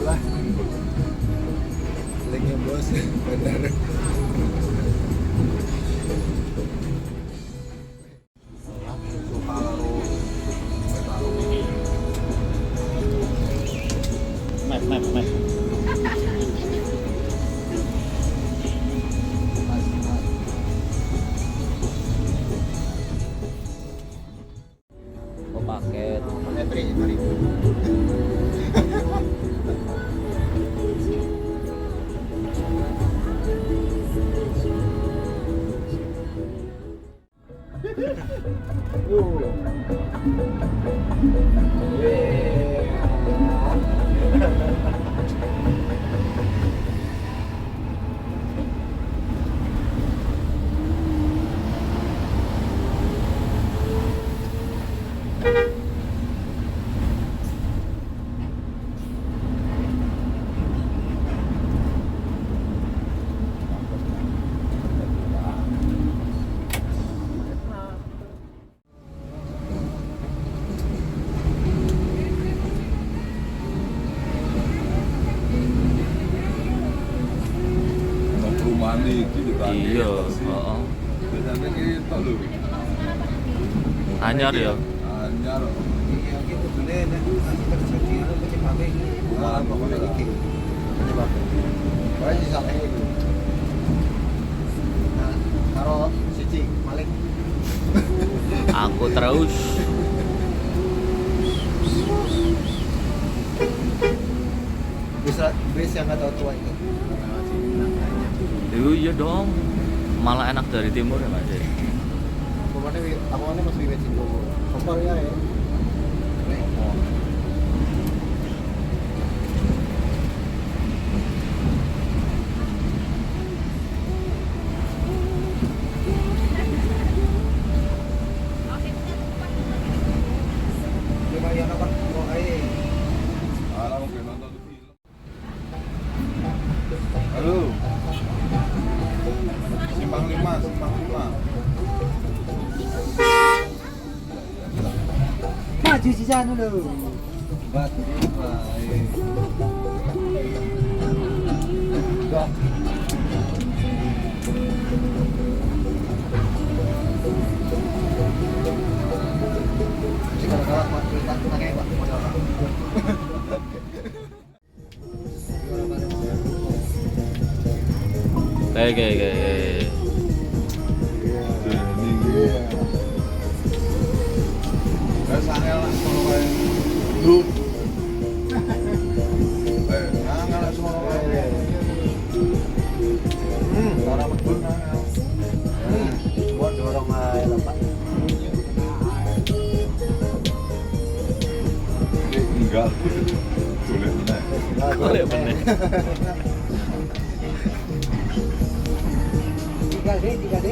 lah. Linknya bos, bener. Map. Oh, paket. Pakai tri, mari. Perumahan iki ditanya. Iya, heeh. Biasanya kita lho. Anyar ya. Anyar. Iya, gitu boleh nek terjadi itu penyebabnya malah pokoknya iki. Penyebabnya. Kayak sih sampe itu. Nah, karo siji Malik. Aku terus. Bis yang nggak tahu tua itu. Iya dong. Malah enak dari timur ya Mas. Aku masih wet sih dulu. Kompor ya ya. Coba yang apa? Mau air. Alah mungkin nonton film. Halo. Simpang 5. Maju si sana dulu. Batu Enggak. Sekarang kalau mau cerita pakai Pak modal. Kayak. Saya sangel lah sono kae. Lu. Angel lah sono kae. Ora medun angel. Buat dorong aja lah Pak. Enggak. Boleh bener. Boleh bener. Tiga D.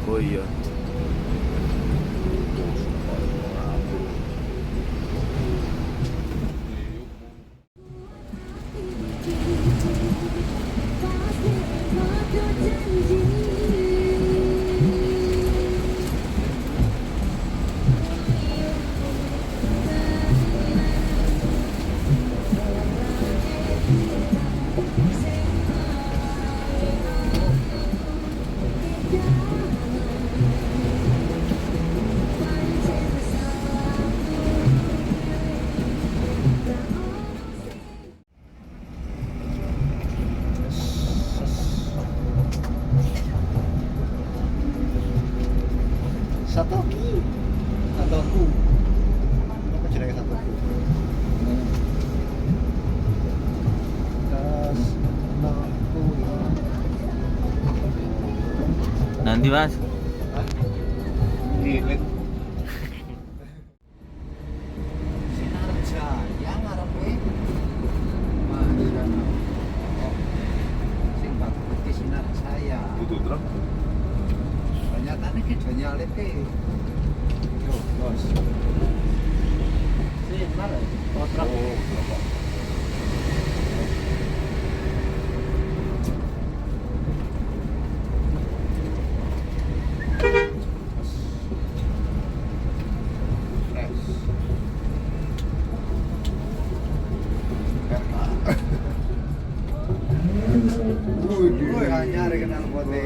Oh iya. Satoki. Apa jenenge Satoki? Tas naku. Nanti Mas. Hah? Lilit. Sinar Jaya ngarepe. Mas oh. Sing bakti Sinar Jaya. Itu truk. Ternyata ini kidanya Alif ke. Yo, bos. Sinar ya? Oh, truk. Oh, Woi, hanya kenal potnya.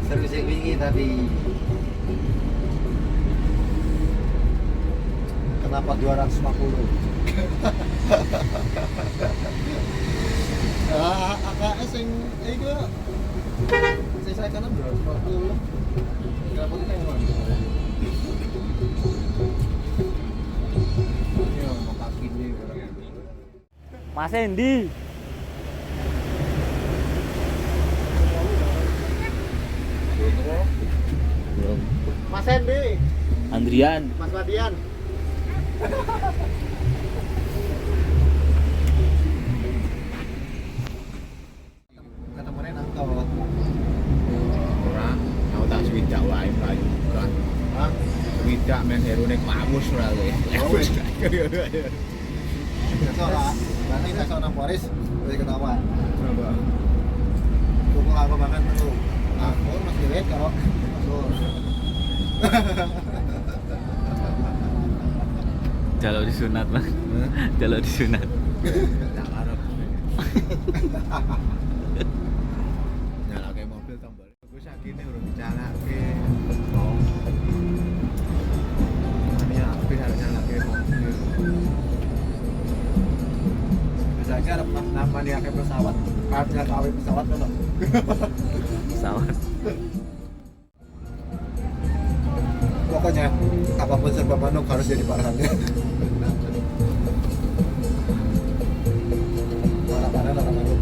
Servis yang wingi tadi. Kenapa 250? AKS yang itu saya kanan 250. Kenapa kita yang mana? Ya, mau kaki nih. Mas Endi. Belum. Mas Endi, Andrian. Mas Madian. Ketemunya nangkau. orang aku tak swidak wae mlayu kan. Hah? Swidak men hero nek mamus ora kowe. Seorang, berarti saya seorang Boris boleh ketahuan. Kenapa? Pukul aku makan dulu. Aku masih lihat kalau masuk. Jalur disunat, Mas. Jalur disunat. Tak arep. Nyalake mobil tombol. Gue sakine urung dicalake. Oh. Ya, tapi harus nyalake mobil. Biasanya ada nama dia kayak pesawat. Karena kawin pesawat kan. Pesawat. Pokoknya apapun serba manuk harus jadi parahannya. Parah-parah lah manuk.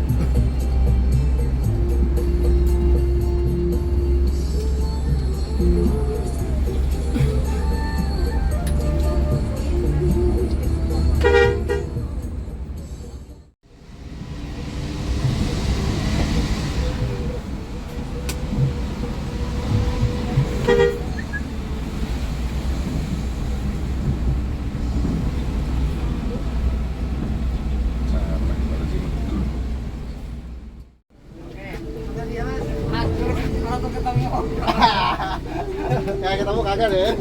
Kayak ketemu kagak deh.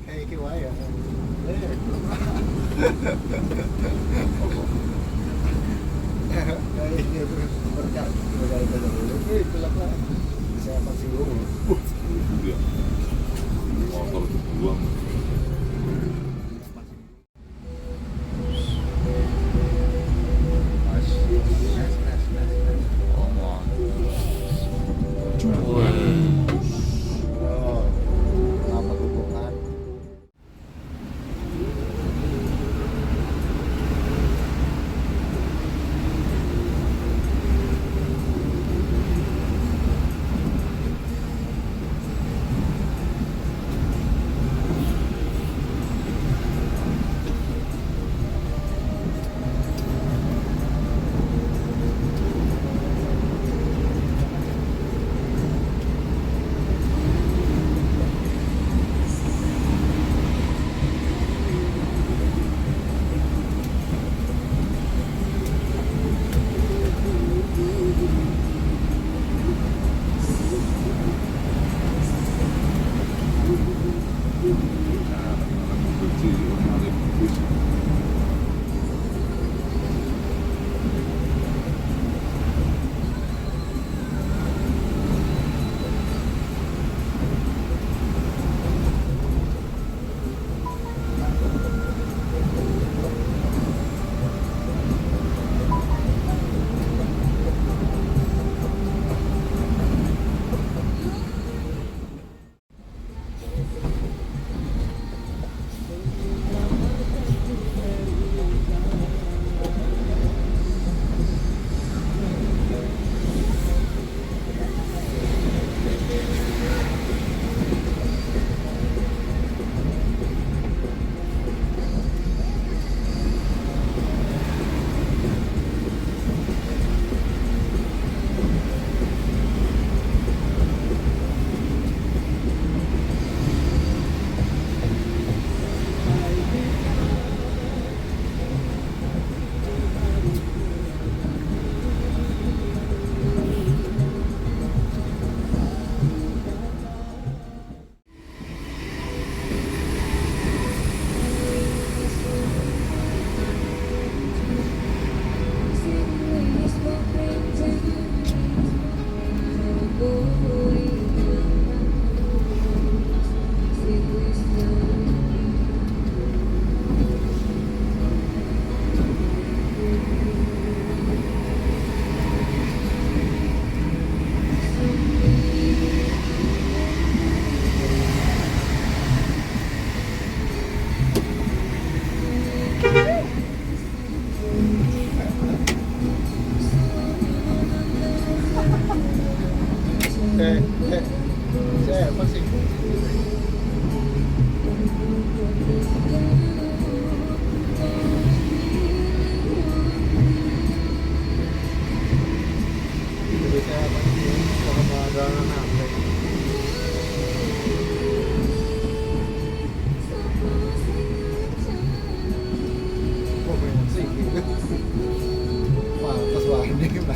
Kayak iki wae ya. Kayak iki berkat berkat. Saya masih dulu. Iya. Motor buang. Omong. Wih. Oh, apa hubungan?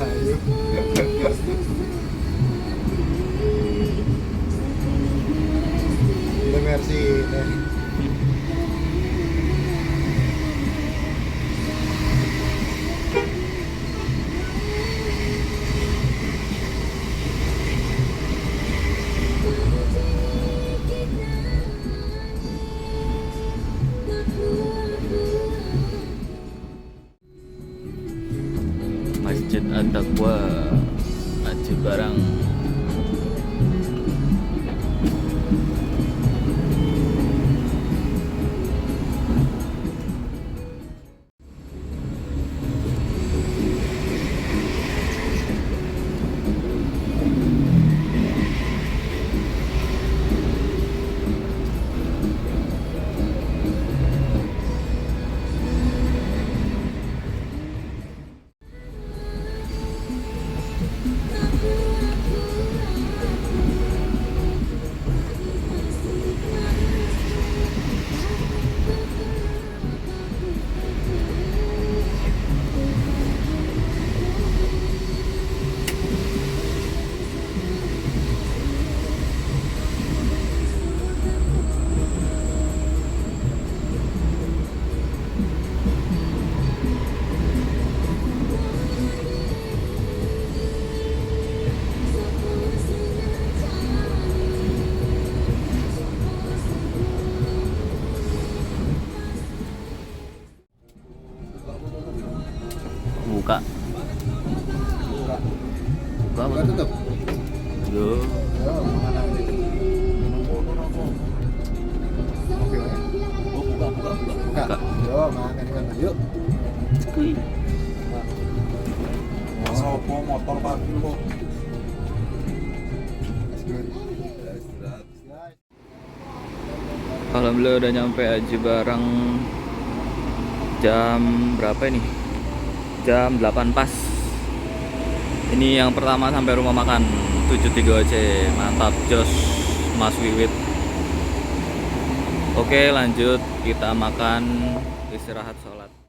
Ayo. Dengar sih ini. Masjid At-Taqwa Aji Barang. Buka. Buka. Buka Buka apa? tutup. Yo. Ya, mana ini? Oke, ya. Oh, buka. Buka. Yo, mana ini kan? Yuk. Masa opo motor parkir kok. That's good. Alhamdulillah udah nyampe Aji Barang jam berapa ini? Jam 8 pas. Ini yang pertama sampai rumah makan 73 OC. Mantap jos Mas Wiwit. Oke lanjut kita makan istirahat sholat.